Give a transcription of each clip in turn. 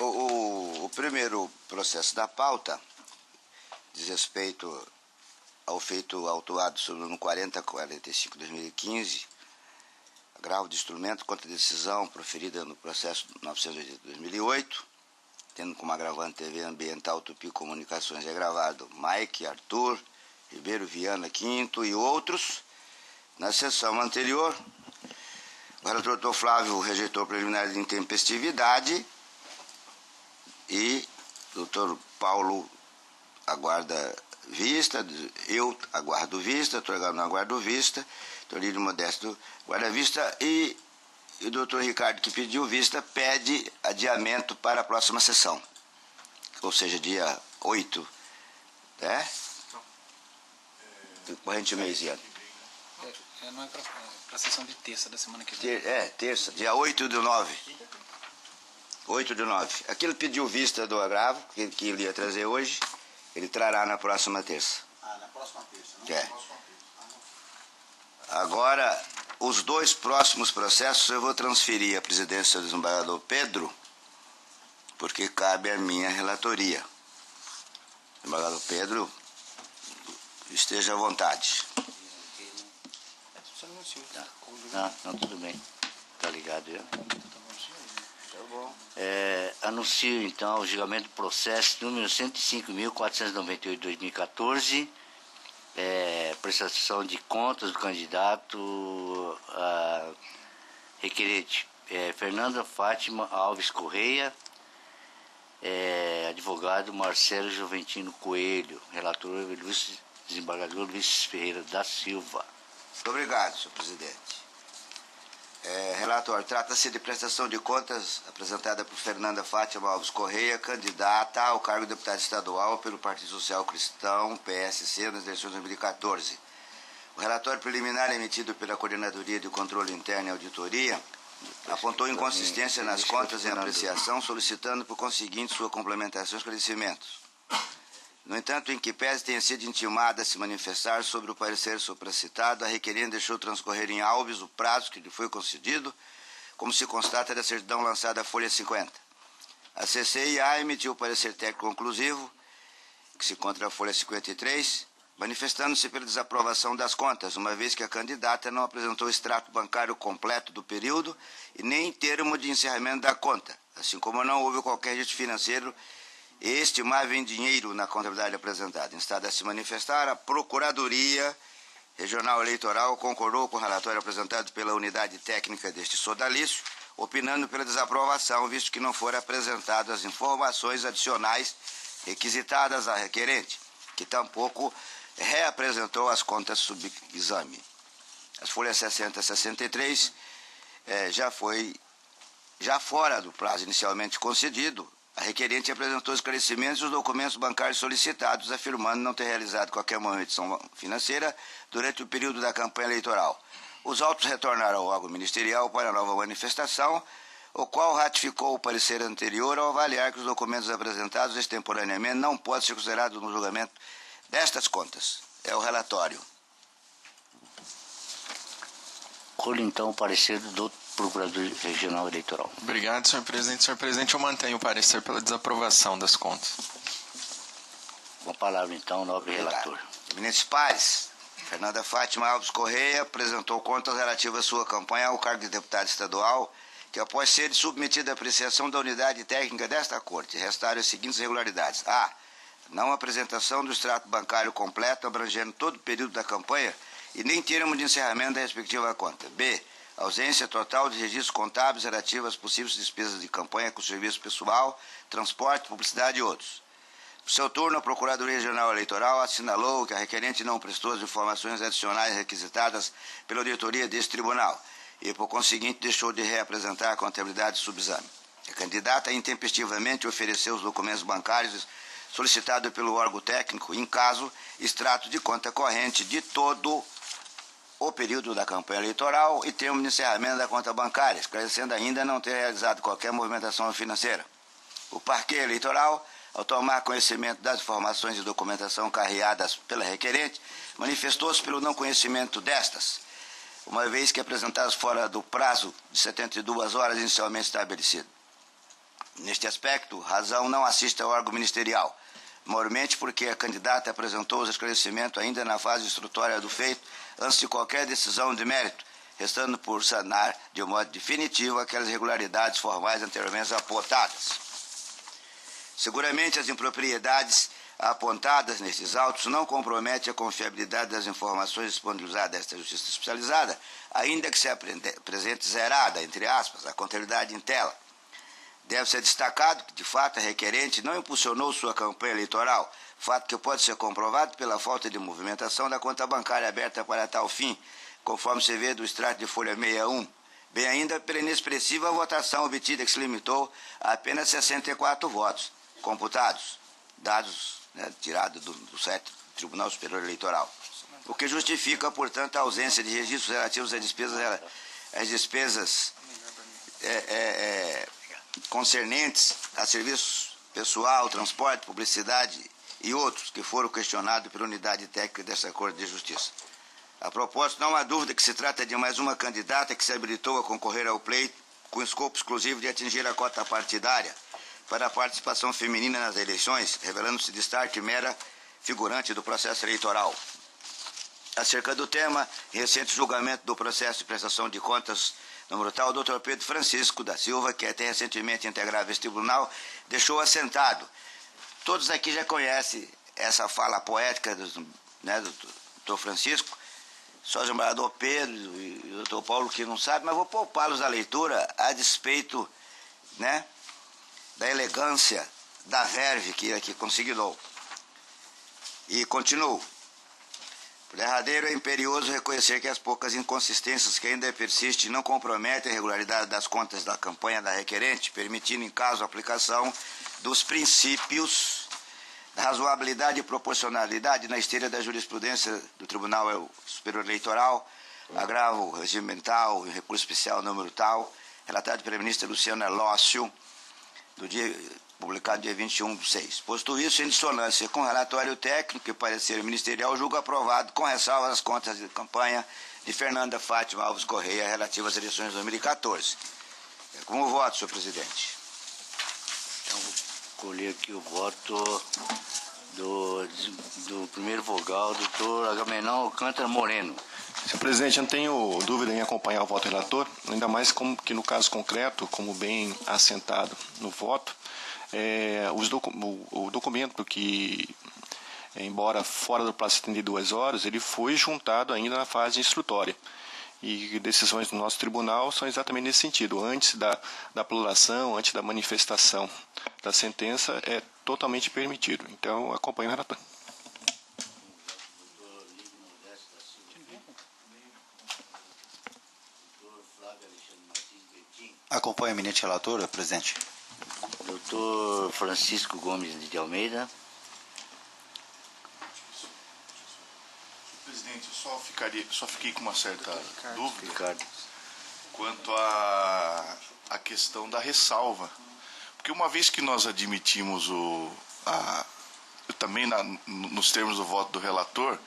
O primeiro processo da pauta diz respeito ao feito autuado sob o número 4045/2015, agravo de instrumento contra a decisão proferida no processo 980/2008, tendo como agravante TV Ambiental Tupi Comunicações e agravado Mike, Arthur, Ribeiro Viana Quinto e outros. Na sessão anterior, o relator Dr. Flávio rejeitou o preliminar de intempestividade e o Dr. Paulo aguarda vista, eu aguardo vista, Dr. Gano aguardo vista, Dr. Lírio Modesto aguarda vista e o Dr. Ricardo, que pediu vista, pede adiamento para a próxima sessão, ou seja, dia 8, né? Do corrente mês e ano. Não é para a sessão de terça da semana que vem. Terça, dia 8/9. 8/9. Aqui ele pediu vista do agravo, que ele ia trazer hoje, ele trará na próxima terça. Na próxima terça, não? Agora, os dois próximos processos eu vou transferir à presidência do desembargador Pedro, porque cabe à minha relatoria. Desembargador Pedro, esteja à vontade. Não, tudo bem. Tá ligado já? Anuncio então o julgamento do processo número 105.498/2014, prestação de contas do candidato requerente Fernanda Fátima Alves Correia, advogado Marcelo Juventino Coelho, relator desembargador Luiz Ferreira da Silva. Muito obrigado, senhor presidente. Relator, trata-se de prestação de contas apresentada por Fernanda Fátima Alves Correia, candidata ao cargo de deputada estadual pelo Partido Social Cristão, PSC, nas eleições de 2014. O relatório preliminar emitido pela Coordenadoria de Controle Interno e Auditoria apontou inconsistência nas contas em apreciação, solicitando por conseguinte sua complementação e esclarecimentos. No entanto, em que pese tenha sido intimada a se manifestar sobre o parecer supracitado, a requerente deixou transcorrer em Alves o prazo que lhe foi concedido, como se constata da certidão lançada à Folha 50. A CCIA emitiu o parecer técnico conclusivo, que se encontra na Folha 53, manifestando-se pela desaprovação das contas, uma vez que a candidata não apresentou o extrato bancário completo do período e nem termo de encerramento da conta, assim como não houve qualquer registro financeiro estimável em dinheiro na contabilidade apresentada. Instada a se manifestar, a Procuradoria Regional Eleitoral concordou com o relatório apresentado pela unidade técnica deste sodalício, opinando pela desaprovação, visto que não foram apresentadas as informações adicionais requisitadas à requerente, que tampouco reapresentou as contas sob exame. As folhas 60 e 63 já fora do prazo inicialmente concedido. A requerente apresentou esclarecimentos dos documentos bancários solicitados, afirmando não ter realizado qualquer movimentação financeira durante o período da campanha eleitoral. Os autos retornaram ao órgão ministerial para nova manifestação, o qual ratificou o parecer anterior ao avaliar que os documentos apresentados extemporaneamente não podem ser considerados no julgamento destas contas. É o relatório. Colho então o parecer do Procurador Regional Eleitoral. Obrigado, senhor presidente. Senhor presidente, eu mantenho o parecer pela desaprovação das contas. Com a palavra, então, o nobre relator. Eminentes pares, Fernanda Fátima Alves Correia apresentou contas relativas à sua campanha ao cargo de deputada estadual, que após ser submetida à apreciação da unidade técnica desta Corte, restaram as seguintes irregularidades. A. Não apresentação do extrato bancário completo abrangendo todo o período da campanha e nem termo de encerramento da respectiva conta. B. Ausência total de registros contábeis relativos às possíveis despesas de campanha com serviço pessoal, transporte, publicidade e outros. Por seu turno, a Procuradoria Regional Eleitoral assinalou que a requerente não prestou as informações adicionais requisitadas pela auditoria deste tribunal e, por conseguinte, deixou de reapresentar a contabilidade subexame. A candidata intempestivamente ofereceu os documentos bancários solicitados pelo órgão técnico, em caso, extrato de conta corrente de todo o período da campanha eleitoral e termo de encerramento da conta bancária, esclarecendo ainda não ter realizado qualquer movimentação financeira. O Parquê Eleitoral, ao tomar conhecimento das informações e documentação carreadas pela requerente, manifestou-se pelo não conhecimento destas, uma vez que apresentadas fora do prazo de 72 horas inicialmente estabelecido. Neste aspecto, razão não assiste ao órgão ministerial, maiormente porque a candidata apresentou os esclarecimentos ainda na fase instrutória do feito, antes de qualquer decisão de mérito, restando por sanar de um modo definitivo aquelas irregularidades formais anteriormente apontadas. Seguramente as impropriedades apontadas nesses autos não comprometem a confiabilidade das informações disponibilizadas desta justiça especializada, ainda que se apresente zerada, entre aspas, a contabilidade em tela. Deve ser destacado que, de fato, a requerente não impulsionou sua campanha eleitoral, fato que pode ser comprovado pela falta de movimentação da conta bancária aberta para tal fim, conforme se vê do extrato de folha 61, bem ainda pela inexpressiva votação obtida que se limitou a apenas 64 votos computados, dados tirados do site do Tribunal Superior Eleitoral, o que justifica, portanto, a ausência de registros relativos às despesas concernentes a serviços pessoal, transporte, publicidade e outros que foram questionados pela unidade técnica desta Corte de Justiça. A propósito, não há dúvida que se trata de mais uma candidata que se habilitou a concorrer ao pleito com escopo exclusivo de atingir a cota partidária para a participação feminina nas eleições, revelando-se destaque mera figurante do processo eleitoral. Acerca do tema, recente julgamento do processo de prestação de contas número tal, o Dr. Pedro Francisco da Silva, que até recentemente integrava esse tribunal, deixou assentado. Todos aqui já conhecem essa fala poética do Dr. Francisco, só o desembargador Pedro e o Dr. Paulo que não sabe, mas vou poupá-los da leitura a despeito da elegância, da verve que aqui conseguiu. E continuo. Por derradeiro, é imperioso reconhecer que as poucas inconsistências que ainda persistem não comprometem a regularidade das contas da campanha da requerente, permitindo, em caso, a aplicação dos princípios da razoabilidade e proporcionalidade na esteira da jurisprudência do Tribunal Superior Eleitoral, agravo regimental e recurso especial número tal, relatado pela ministra Luciana Lócio, publicado dia 21/6. Posto isso, em dissonância com o relatório técnico e parecer ministerial, julgo aprovado com ressalva as contas de campanha de Fernanda Fátima Alves Correia relativas às eleições de 2014. Como voto, senhor presidente? Então, vou colher aqui o voto do primeiro vogal, doutor Agamenon Alcântara Moreno. Senhor presidente, eu não tenho dúvida em acompanhar o voto relator, ainda mais que no caso concreto, como bem assentado no voto, o documento que, embora fora do prazo de 72 horas, ele foi juntado ainda na fase instrutória. E decisões do nosso tribunal são exatamente nesse sentido. Antes da apelação, antes da manifestação da sentença, é totalmente permitido. Então, acompanho o relator. Acompanho o eminente relator, presidente. Doutor Francisco Gomes de Almeida. Presidente, eu só fiquei com uma certa dúvida Ricardo. quanto à questão da ressalva. Porque uma vez que nós admitimos eu também, nos termos do voto do relator,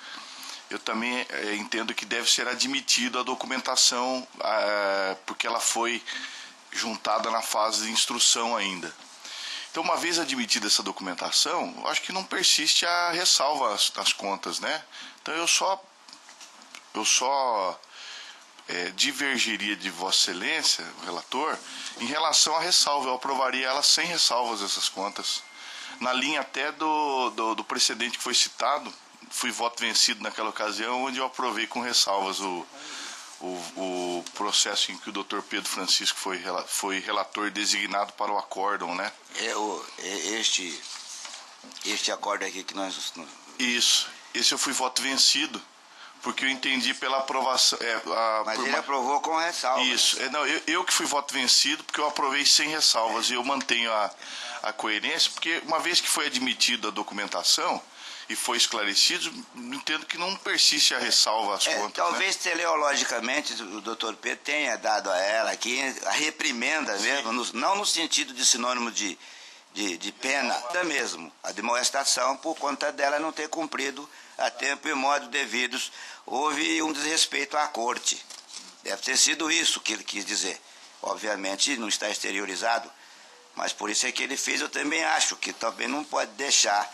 eu também entendo que deve ser admitida a documentação, porque ela foi juntada na fase de instrução ainda. Então, uma vez admitida essa documentação, eu acho que não persiste a ressalva às contas, né? Então, eu só divergiria de Vossa Excelência, o relator, em relação à ressalva. Eu aprovaria ela sem ressalvas, essas contas. Na linha até do precedente que foi citado, fui voto vencido naquela ocasião, onde eu aprovei com ressalvas o processo em que o Dr. Pedro Francisco foi relator designado para o acórdão, né? Este acórdão aqui que nós... Isso. Esse eu fui voto vencido, porque eu entendi pela aprovação... Mas ele aprovou com ressalvas. Isso. Eu que fui voto vencido, porque eu aprovei sem ressalvas, e eu mantenho a coerência, porque uma vez que foi admitida a documentação e foi esclarecido, entendo que não persiste a ressalva às contas. Talvez teleologicamente o doutor Pedro tenha dado a ela aqui a reprimenda mesmo, não no sentido de sinônimo de pena, mesmo, a demonstração por conta dela não ter cumprido a tempo e modo devidos. Houve um desrespeito à corte. Deve ter sido isso que ele quis dizer. Obviamente não está exteriorizado Mas por isso é que ele fez, eu também acho que também não pode deixar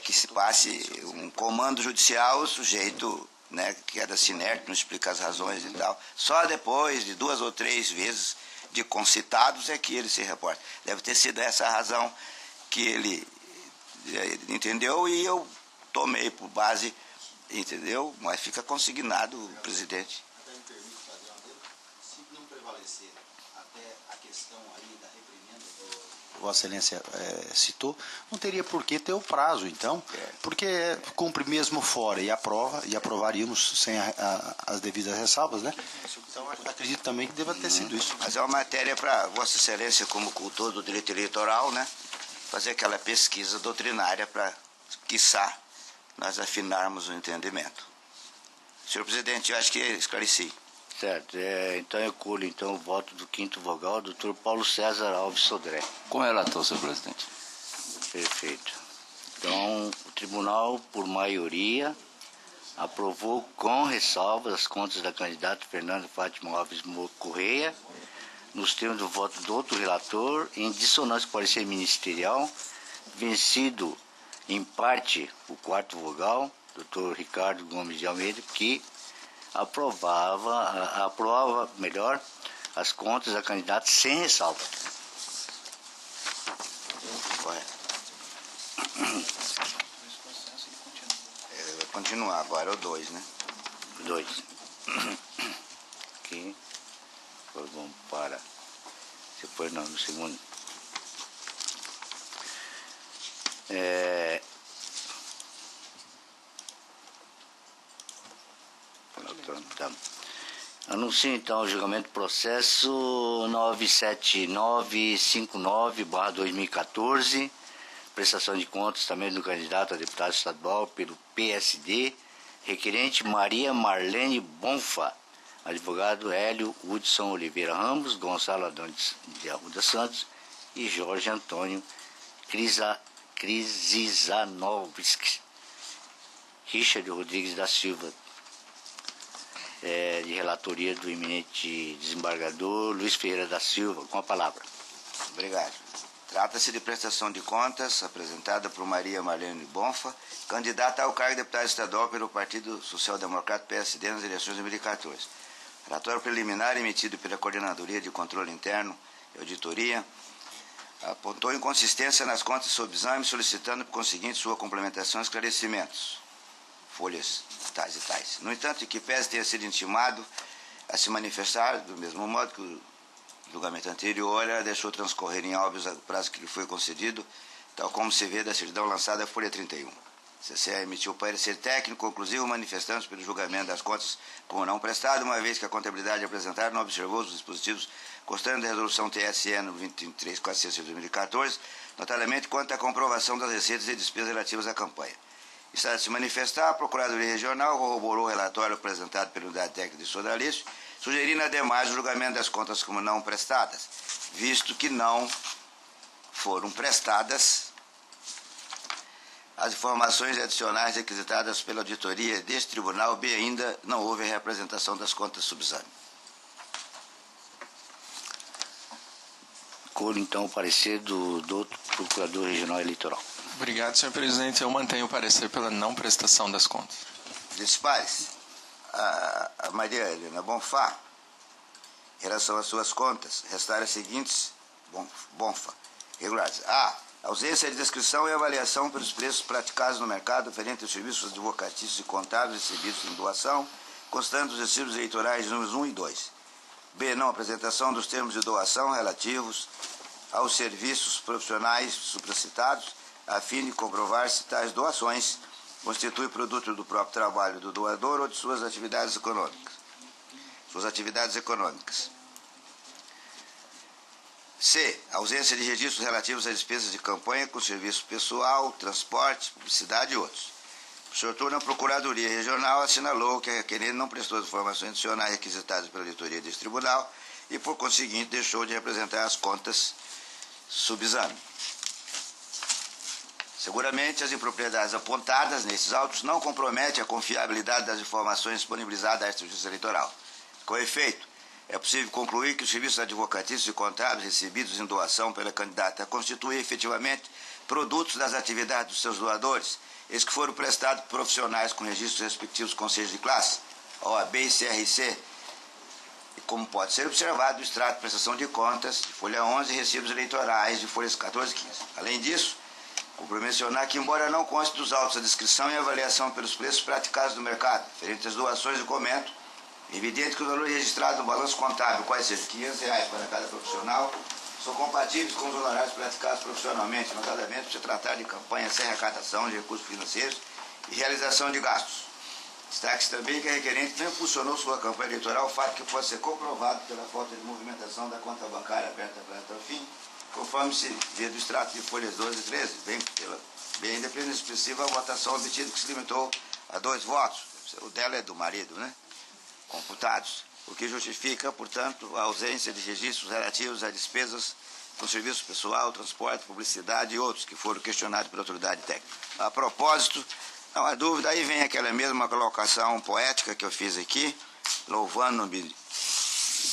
que se passe um comando judicial, o sujeito, né, que é da Sinert, não explica as razões e tal. Só depois de 2 ou 3 vezes de concitados é que ele se reporta. Deve ter sido essa a razão que ele entendeu, e eu tomei por base, entendeu? Mas fica consignado o presidente. Até me permito fazer uma dele. Se não prevalecer até a questão aí da reprimenda que Vossa Excelência citou, não teria por que ter o prazo, então, porque cumpre mesmo fora e aprovaríamos sem as devidas ressalvas, né? Então, acredito também que deva ter sido isso. Mas é uma matéria para Vossa Excelência, como cultor do direito eleitoral, né? Fazer aquela pesquisa doutrinária para, quiçá, nós afinarmos o entendimento. Senhor presidente, eu acho que esclareci. Certo. Então eu colho então, o voto do 5º vogal, Dr. Paulo César Alves Sodré. Com relator, senhor presidente. Perfeito. Então, o tribunal, por maioria, aprovou com ressalvas as contas da candidata Fernanda Fátima Alves Correia, nos termos do voto do outro relator, em dissonância com o parecer ministerial, vencido em parte o 4º vogal, Dr. Ricardo Gomes de Almeida, que aprova melhor as contas da candidata sem ressalva. Correto. Vai continuar agora, o 2, né? 2. Aqui. Agora vamos para. Depois não, no segundo. Tá. Anuncio então o julgamento do processo 97959/2014, prestação de contas também do candidato a deputado estadual pelo PSD, requerente Maria Marlene Bonfa, advogado Hélio Hudson Oliveira Ramos, Gonçalo Adão de Arruda Santos e Jorge Antônio Krzyzanowski, Richard Rodrigues da Silva, de relatoria do eminente desembargador Luiz Ferreira da Silva, com a palavra. Obrigado. Trata-se de prestação de contas apresentada por Maria Marlene Bonfa, candidata ao cargo de deputada estadual pelo Partido Social Democrata PSD nas eleições de 2014. Relatório preliminar emitido pela Coordenadoria de Controle Interno e Auditoria apontou inconsistência nas contas sob exame, solicitando por conseguinte sua complementação e esclarecimentos. Folhas tais e tais. No entanto, que pese tenha sido intimado a se manifestar do mesmo modo que o julgamento anterior, ela deixou transcorrer em óbios o prazo que lhe foi concedido, tal como se vê da certidão lançada a folha 31. O CCE emitiu parecer técnico conclusivo manifestando pelo julgamento das contas como não prestado, uma vez que a contabilidade apresentada não observou os dispositivos constantes da resolução TSE no 23406 de 2014, notadamente quanto à comprovação das receitas e despesas relativas à campanha. Está a se manifestar, a Procuradoria Regional corroborou o relatório apresentado pela Unidade Técnica de Sodalício, sugerindo ademais o julgamento das contas como não prestadas, visto que não foram prestadas as informações adicionais requisitadas pela auditoria deste tribunal, bem ainda não houve a reapresentação das contas sob exame. Colho então o parecer do outro Procurador Regional Eleitoral. Obrigado, senhor presidente. Eu mantenho o parecer pela não prestação das contas. Dispares. A Maria Helena Bonfá, em relação às suas contas, restaram as seguintes, Bonfa, regulares. A. Ausência de descrição e avaliação pelos preços praticados no mercado referente aos serviços advocatícios e contábeis recebidos em doação, constando os recibos eleitorais números 1 e 2. B. Não apresentação dos termos de doação relativos aos serviços profissionais supracitados, a fim de comprovar se tais doações constituem produto do próprio trabalho do doador ou de suas atividades econômicas. C. Ausência de registros relativos a despesas de campanha com serviço pessoal, transporte, publicidade e outros. O senhor Turno, a Procuradoria Regional assinalou que a requerente não prestou as informações adicionais requisitadas pela auditoria deste tribunal e, por conseguinte, deixou de representar as contas sob exame. Seguramente, as impropriedades apontadas nesses autos não comprometem a confiabilidade das informações disponibilizadas à Justiça Eleitoral. Com efeito, é possível concluir que os serviços advocatícios e contábeis recebidos em doação pela candidata constituem efetivamente produtos das atividades dos seus doadores, esses que foram prestados por profissionais com registros respectivos conselhos de classe, OAB e CRC, e como pode ser observado do extrato de prestação de contas de folha 11 e recibos eleitorais de folhas 14 e 15. Além disso, cumpre mencionar que, embora não conste dos autos a descrição e avaliação pelos preços praticados no mercado, referente às doações do comento, é evidente que os valores registrados no balanço contábil, quais sejam R$500 para cada profissional, são compatíveis com os honorários praticados profissionalmente, notadamente por se tratar de campanhas sem arrecadação de recursos financeiros e realização de gastos. Destaque-se também que a requerente não impulsionou sua campanha eleitoral, fato que pode ser comprovado pela falta de movimentação da conta bancária aberta para tal fim, conforme se vê do extrato de folhas 12 e 13, bem ainda pela expressiva votação obtida, que se limitou a 2 votos. O dela é do marido, né? Computados, o que justifica, portanto, a ausência de registros relativos a despesas com serviço pessoal, transporte, publicidade e outros que foram questionados pela autoridade técnica. A propósito, não há dúvida, aí vem aquela mesma colocação poética que eu fiz aqui, louvando-me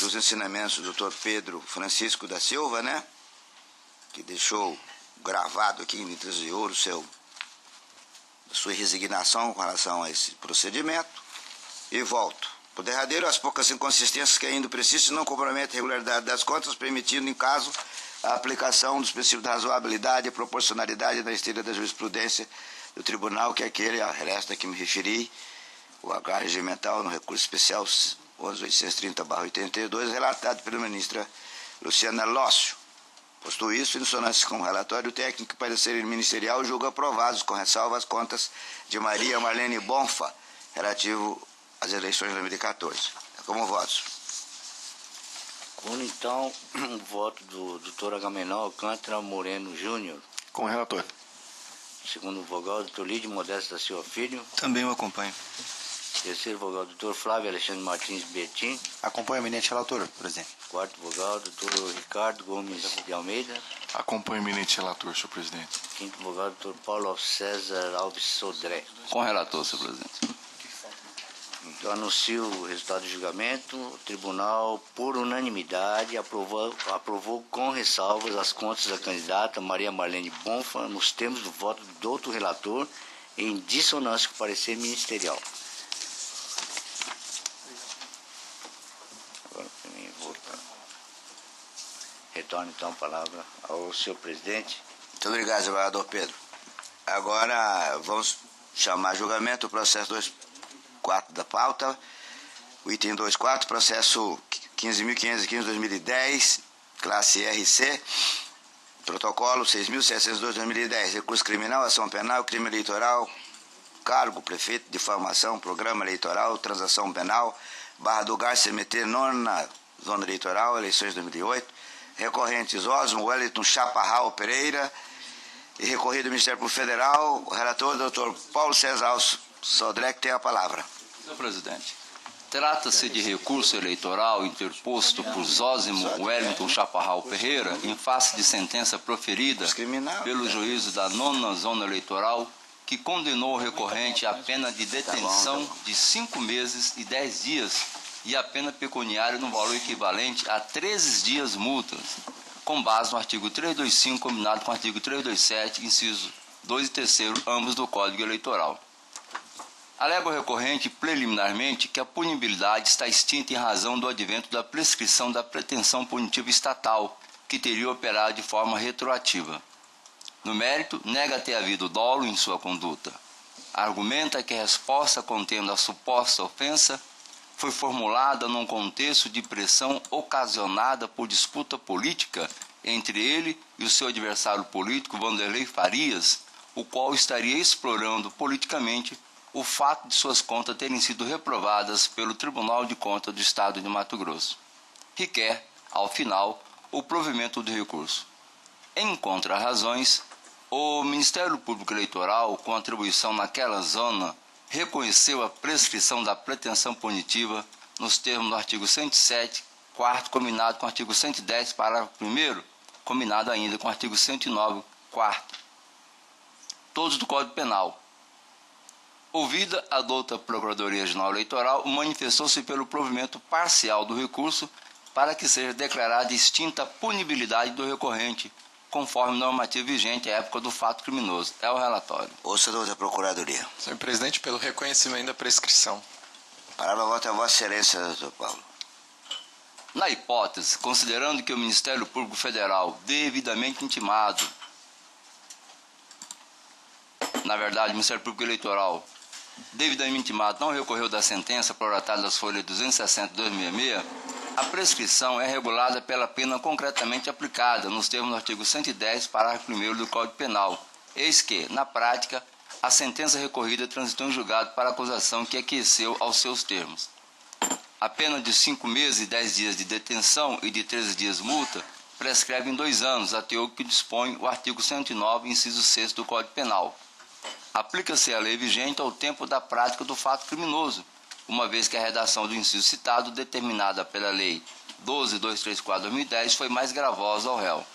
dos ensinamentos do Dr. Pedro Francisco da Silva, né? Que deixou gravado aqui em letras de ouro sua resignação com relação a esse procedimento, e volto. Por derradeiro, as poucas inconsistências que ainda persistem não comprometem a regularidade das contas, permitindo, em caso, a aplicação dos princípios da razoabilidade e proporcionalidade na esteira da jurisprudência do tribunal, que é aquele, a resta que me referi, o H regimental no recurso especial 11.830/82, relatado pela ministra Luciana Lócio. Posto isso, em dissonância com o relatório técnico e parecer ministerial, julga aprovados, com ressalva, as contas de Maria Marlene Bonfa, relativo às eleições de 2014. Como votos? Com então o voto do Dr. Agamenon Alcântara Moreno Júnior. Com o relator. Segundo vogal, Dr. Lídio Modesto da Silva Filho. Também o acompanho. Terceiro vogal, Dr. Flávio Alexandre Martins Bertin. Acompanho o eminente relator, presidente. Quarto vogal, Dr. Ricardo Gomes de Almeida. Acompanho o eminente relator, senhor presidente. Quinto vogal, Dr. Paulo César Alves Sodré. Com relator, senhor presidente. Eu anuncio o resultado do julgamento. O tribunal, por unanimidade, aprovou com ressalvas as contas da candidata Maria Marlene Bonfa nos termos do voto do outro relator, em dissonância com o parecer ministerial. Agora, para mim, voltar. Retorno, então, a palavra ao senhor presidente. Muito obrigado, vereador Pedro. Agora, vamos chamar a julgamento o processo 2.4 da pauta, o item 2.4, processo 15.515/2010, classe RC, protocolo 6.702/2010, recurso criminal, ação penal, crime eleitoral, cargo, prefeito, difamação, programa eleitoral, transação penal, Barra do Garça, CMT, 9ª Zona Eleitoral, eleições 2008, recorrentes Osmo Wellington Chaparral Pereira, e recorrido do Ministério Público Federal, o relator, Dr. Paulo César Alves Sodré, que tem a palavra. Senhor presidente, trata-se de recurso eleitoral interposto por Zósimo Wellington Chaparral Pereira em face de sentença proferida pelo juízo da 9ª Zona Eleitoral, que condenou o recorrente à pena de detenção de 5 meses e 10 dias e a pena pecuniária no valor equivalente a 13 dias multas, com base no artigo 325, combinado com o artigo 327, inciso 2 e 3º, ambos do Código Eleitoral. Alega o recorrente preliminarmente que a punibilidade está extinta em razão do advento da prescrição da pretensão punitiva estatal, que teria operado de forma retroativa. No mérito, nega ter havido dolo em sua conduta. Argumenta que a resposta contendo a suposta ofensa foi formulada num contexto de pressão ocasionada por disputa política entre ele e o seu adversário político, Vanderlei Farias, o qual estaria explorando politicamente o fato de suas contas terem sido reprovadas pelo Tribunal de Contas do Estado de Mato Grosso. Requer, ao final, o provimento do recurso. Em contrarrazões, o Ministério Público Eleitoral, com atribuição naquela zona, reconheceu a prescrição da pretensão punitiva nos termos do artigo 107, 4º, combinado com o artigo 110, parágrafo 1º, combinado ainda com o artigo 109, 4º, todos do Código Penal. Ouvida a douta Procuradoria Regional Eleitoral, manifestou-se pelo provimento parcial do recurso para que seja declarada extinta a punibilidade do recorrente, conforme normativa vigente à época do fato criminoso. É o relatório. Ouça, doutora Procuradoria. Senhor presidente, pelo reconhecimento da prescrição. Palavra volta a Vossa Excelência, doutor Paulo. Na hipótese, considerando que o Ministério Público Federal, devidamente intimado, na verdade, o Ministério Público Eleitoral, devidamente intimado, não recorreu da sentença prorratada das folhas 260 e 266, a prescrição é regulada pela pena concretamente aplicada, nos termos do artigo 110, parágrafo 1º do Código Penal. Eis que, na prática, a sentença recorrida transitou em julgado para acusação que aqueceu aos seus termos. A pena de 5 meses e 10 dias de detenção e de 13 dias multa prescreve em 2 anos, até o que dispõe o artigo 109, inciso 6 do Código Penal. Aplica-se a lei vigente ao tempo da prática do fato criminoso, uma vez que a redação do inciso citado, determinada pela Lei 12.234/2010, foi mais gravosa ao réu.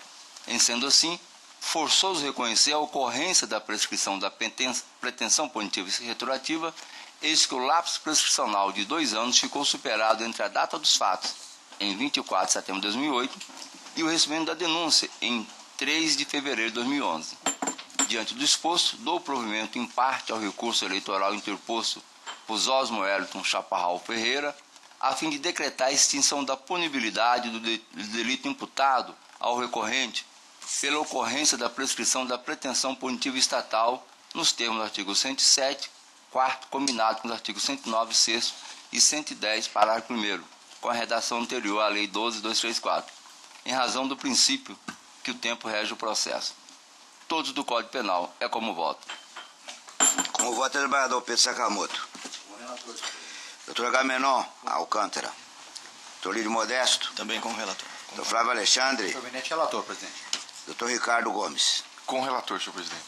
Em sendo assim, forçoso reconhecer a ocorrência da prescrição da pretensão punitiva e retroativa, eis que o lapso prescricional de 2 anos ficou superado entre a data dos fatos, em 24 de setembro de 2008, e o recebimento da denúncia, em 3 de fevereiro de 2011. Diante do exposto, dou provimento em parte ao recurso eleitoral interposto por Zósimo Wellington Chaparral Ferreira, a fim de decretar a extinção da punibilidade do delito imputado ao recorrente pela ocorrência da prescrição da pretensão punitiva estatal nos termos do artigo 107, 4º, combinado com os artigos 109, 6º e 110, parágrafo 1º, com a redação anterior à Lei 12.234, em razão do princípio que o tempo rege o processo. Todos do Código Penal. É como voto. Como voto, desembargador Pedro Sakamoto. Doutor Agamenon Alcântara. Doutor Lídio Modesto. Também com o relator. Doutor Flávio Alexandre. Proveniente relator, presidente. Doutor Ricardo Gomes. Com o relator, senhor presidente.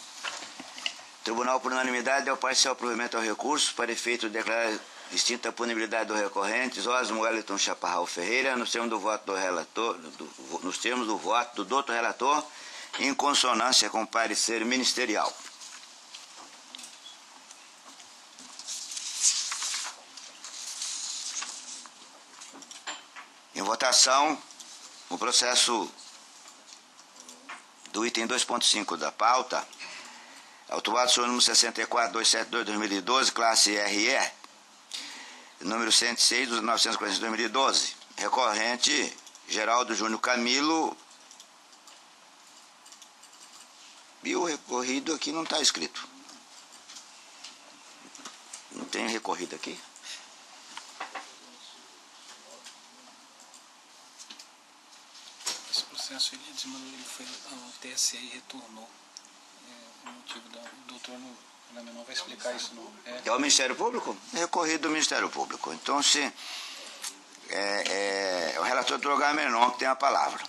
Tribunal, por unanimidade, deu parcial provimento ao recurso para efeito de declarar extinta a punibilidade do recorrente, Zósimo Wellington Chaparral Ferreira, nos termos do voto do relator, nos termos do voto do doutor relator, em consonância com o parecer ministerial. Em votação, o processo do item 2.5 da pauta, autuado sob o número 64.272/2012, classe RE, número 106 dos 942/2012, recorrente Geraldo Júnior Camilo. E o recorrido aqui não está escrito. Não tem recorrido aqui? Esse processo ele foi ao TSE e retornou. O motivo o doutor não vai explicar isso não. É o Ministério Público? Recorrido do Ministério Público. Então, se o relator do Agamenon que tem a palavra.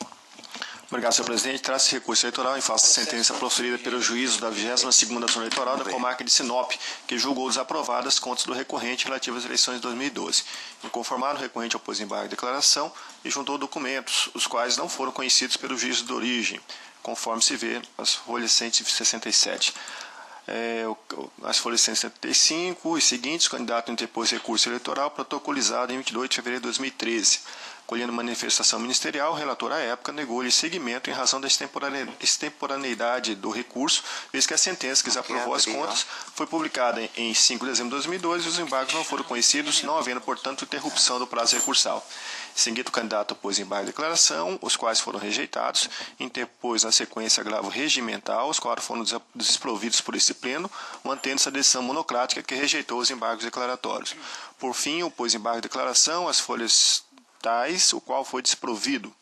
Obrigado, senhor presidente. Trata-se de recurso eleitoral em face da sentença proferida pelo juízo da 22ª Zona Eleitoral da comarca de Sinop, que julgou desaprovadas as contas do recorrente relativas às eleições de 2012. Inconformado, o recorrente opôs embargo de declaração e juntou documentos, os quais não foram conhecidos pelo juízo de origem, conforme se vê nas folhas 167. As folhas 175 e seguintes, o candidato interpôs recurso eleitoral protocolizado em 22 de fevereiro de 2013. Colhendo manifestação ministerial, o relator à época negou-lhe seguimento em razão da extemporaneidade do recurso, visto que a sentença que desaprovou as contas foi publicada em 5 de dezembro de 2012 e os embargos não foram conhecidos, não havendo, portanto, interrupção do prazo recursal. Em seguida, o candidato opôs embargo de declaração, os quais foram rejeitados, interpôs na sequência agravo regimental, os quais foram desprovidos por esse pleno, mantendo-se a decisão monocrática que rejeitou os embargos declaratórios. Por fim, opôs embargo de declaração, as folhas tais, o qual foi desprovido.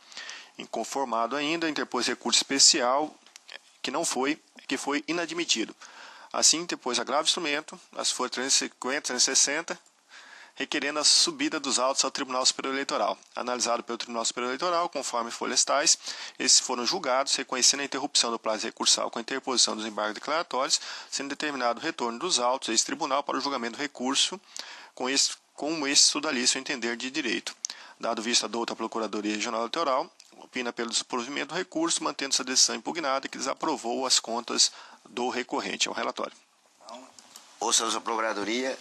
Inconformado ainda, interpôs recurso especial que foi inadmitido. Assim, interpôs agravo de instrumento, as folhas 350 e 360, requerendo a subida dos autos ao Tribunal Superior Eleitoral. Analisado pelo Tribunal Superior Eleitoral, conforme folhas tais, esses foram julgados, reconhecendo a interrupção do prazo recursal com a interposição dos embargos declaratórios, sendo determinado o retorno dos autos a esse tribunal para o julgamento do recurso, como esse sudalício entender de direito. Dado vista da outra Procuradoria Regional Eleitoral, opina pelo desprovimento do recurso, mantendo-se a decisão impugnada que desaprovou as contas do recorrente. É o relatório. ouçamos a Procuradoria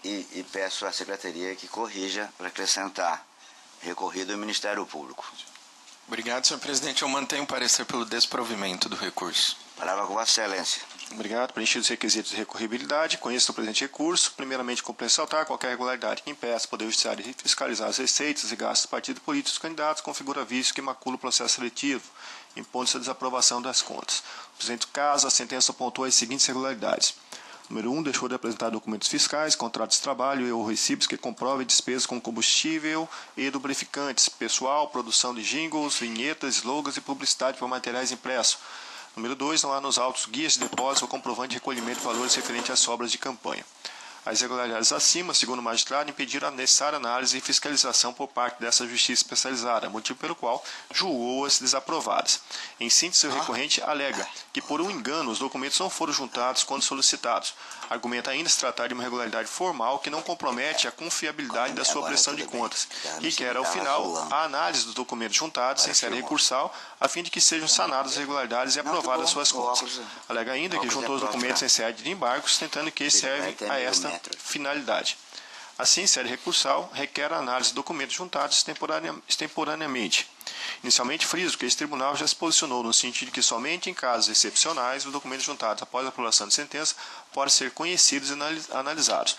e peço à Secretaria que corrija para acrescentar recorrido ao Ministério Público. Obrigado, senhor presidente. Eu mantenho o parecer pelo desprovimento do recurso. Palavra com Vossa Excelência. Obrigado. Preenchidos os requisitos de recorribilidade, conheço o presente recurso. Primeiramente, cumpre ressaltar qualquer irregularidade que impeça o Poder Judiciário de fiscalizar as receitas e gastos dos partidos políticos candidatos configura vício que macula o processo seletivo, impondo-se a desaprovação das contas. No presente caso, a sentença pontua as seguintes irregularidades. Número 1, deixou de apresentar documentos fiscais, contratos de trabalho e ou recibos que comprovem despesas com combustível e lubrificantes, pessoal, produção de jingles, vinhetas, slogans e publicidade por materiais impressos. Número 2, não há nos autos guias de depósito ou comprovante de recolhimento de valores referentes às obras de campanha. As irregularidades acima, segundo o magistrado, impediram a necessária análise e fiscalização por parte dessa justiça especializada, motivo pelo qual julgou-as desaprovadas. Em síntese, o recorrente alega que, por um engano, os documentos não foram juntados quando solicitados. Argumenta ainda se tratar de uma irregularidade formal que não compromete a confiabilidade da sua prestação de contas e quer, ao final, a análise dos documentos juntados em série recursal, a fim de que sejam sanadas as irregularidades e aprovadas suas contas. Alega ainda que juntou os documentos em sede de embargos, tentando que servem a esta finalidade. Assim, série recursal requer a análise de documentos juntados extemporaneamente. Inicialmente, friso que esse tribunal já se posicionou no sentido de que somente em casos excepcionais os documentos juntados após a aprovação de sentença podem ser conhecidos e analisados.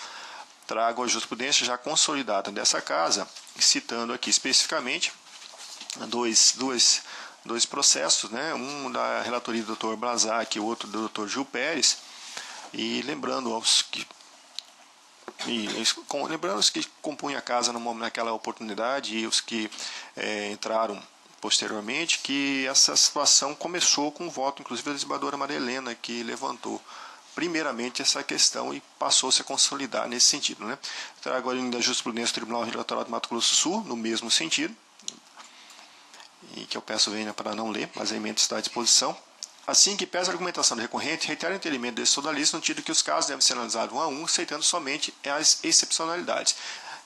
Trago a jurisprudência já consolidada dessa casa, citando aqui especificamente dois processos, né? Um da relatoria do Dr. Blazac e o outro do Dr. Gil Pérez, e lembrando os que compunham a casa naquela oportunidade e os que entraram posteriormente, que essa situação começou com o voto, inclusive, da desembargadora Maria Helena, que levantou primeiramente essa questão e passou-se a consolidar nesse sentido, né? Trago ainda a jurisprudência do Tribunal Eleitoral do Mato Grosso do Sul, no mesmo sentido, e que eu peço venha para não ler, mas a emenda está à disposição. Assim que pesa a argumentação do recorrente, reitera o entendimento desse sodalista no sentido que os casos devem ser analisados um a um, aceitando somente as excepcionalidades,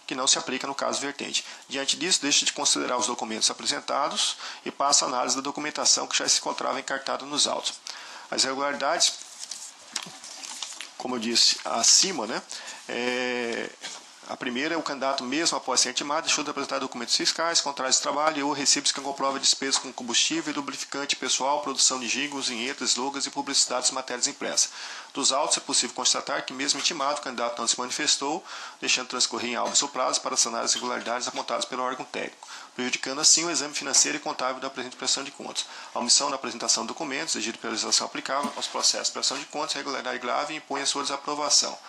que não se aplica no caso vertente. Diante disso, deixa de considerar os documentos apresentados e passa a análise da documentação que já se encontrava encartada nos autos. As irregularidades, como eu disse acima, né, a primeira é o candidato, mesmo após ser intimado, deixou de apresentar documentos fiscais, contratos de trabalho ou recibos que comprovam despesas com combustível, lubrificante pessoal, produção de jingles, vinhetas, slogans e publicidades de matérias impressas. Dos autos, é possível constatar que, mesmo intimado, o candidato não se manifestou, deixando transcorrer em alvo seu prazo para sanar as irregularidades apontadas pelo órgão técnico, prejudicando assim o exame financeiro e contábil da presente prestação de contas. A omissão na apresentação de documentos, exigido pela legislação aplicável aos processos de prestação de contas, irregularidade grave e impõe a sua desaprovação.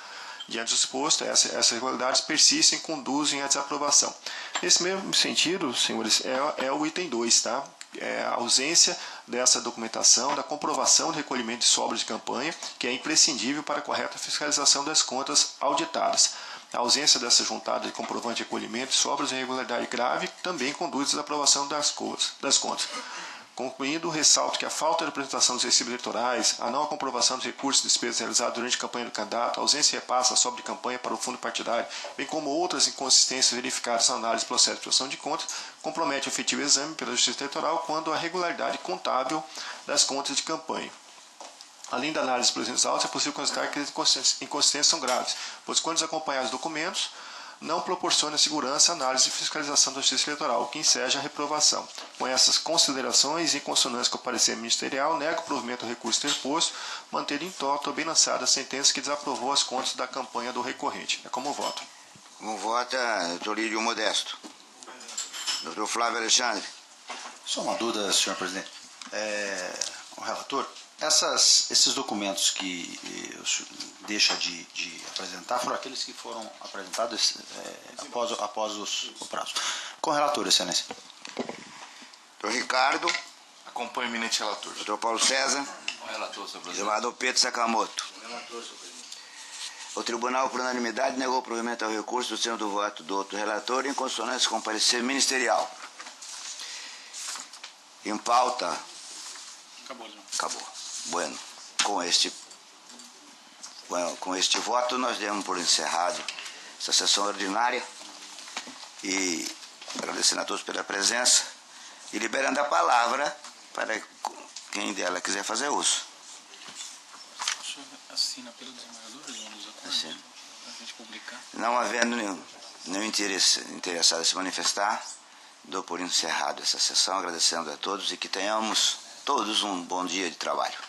Diante do exposto, essas irregularidades persistem e conduzem à desaprovação. Nesse mesmo sentido, senhores, é o item 2, tá? É a ausência dessa documentação, da comprovação de recolhimento de sobras de campanha, que é imprescindível para a correta fiscalização das contas auditadas. A ausência dessa juntada de comprovante de recolhimento de sobras de irregularidade grave também conduz à desaprovação das contas. Concluindo, ressalto que a falta de apresentação dos recibos eleitorais, a não comprovação dos recursos e despesas realizados durante a campanha do candidato, a ausência e repassa a sobra de campanha para o fundo partidário, bem como outras inconsistências verificadas na análise do processo de prestação de contas, compromete o efetivo exame pela Justiça Eleitoral quando a regularidade contábil das contas de campanha. Além da análise dos presentes autos, é possível constatar que as inconsistências são graves, pois quando desacompanhados os documentos, não proporciona segurança, análise e fiscalização da Justiça Eleitoral, o que enseja a reprovação. Com essas considerações e em consonância com o parecer ministerial, nega o provimento do recurso interposto, mantendo em toto ou bem lançada a sentença que desaprovou as contas da campanha do recorrente. É como voto. Como vota, doutor Lídio Modesto. Doutor Flávio Alexandre. Só uma dúvida, senhor presidente. O relator, esses documentos que o senhor deixa de apresentar foram aqueles que foram apresentados após o prazo. Com o relator, excelência. Doutor Ricardo. Acompanho o eminente relator. Doutor Paulo César. Com o relator, senhor presidente. Senador Pedro Sakamoto. O tribunal, por unanimidade, negou o provimento ao recurso do senhor do voto do outro relator em consonância com o parecer ministerial. Em pauta. Acabou. Bueno, com este voto nós demos por encerrado essa sessão ordinária e agradecendo a todos pela presença e liberando a palavra para quem dela quiser fazer uso. O senhor assina pelo desembargador, João dos Acordos? Assim. Pra gente publicar. Não havendo nenhum interessado em se manifestar, dou por encerrado essa sessão, agradecendo a todos e que tenhamos todos um bom dia de trabalho.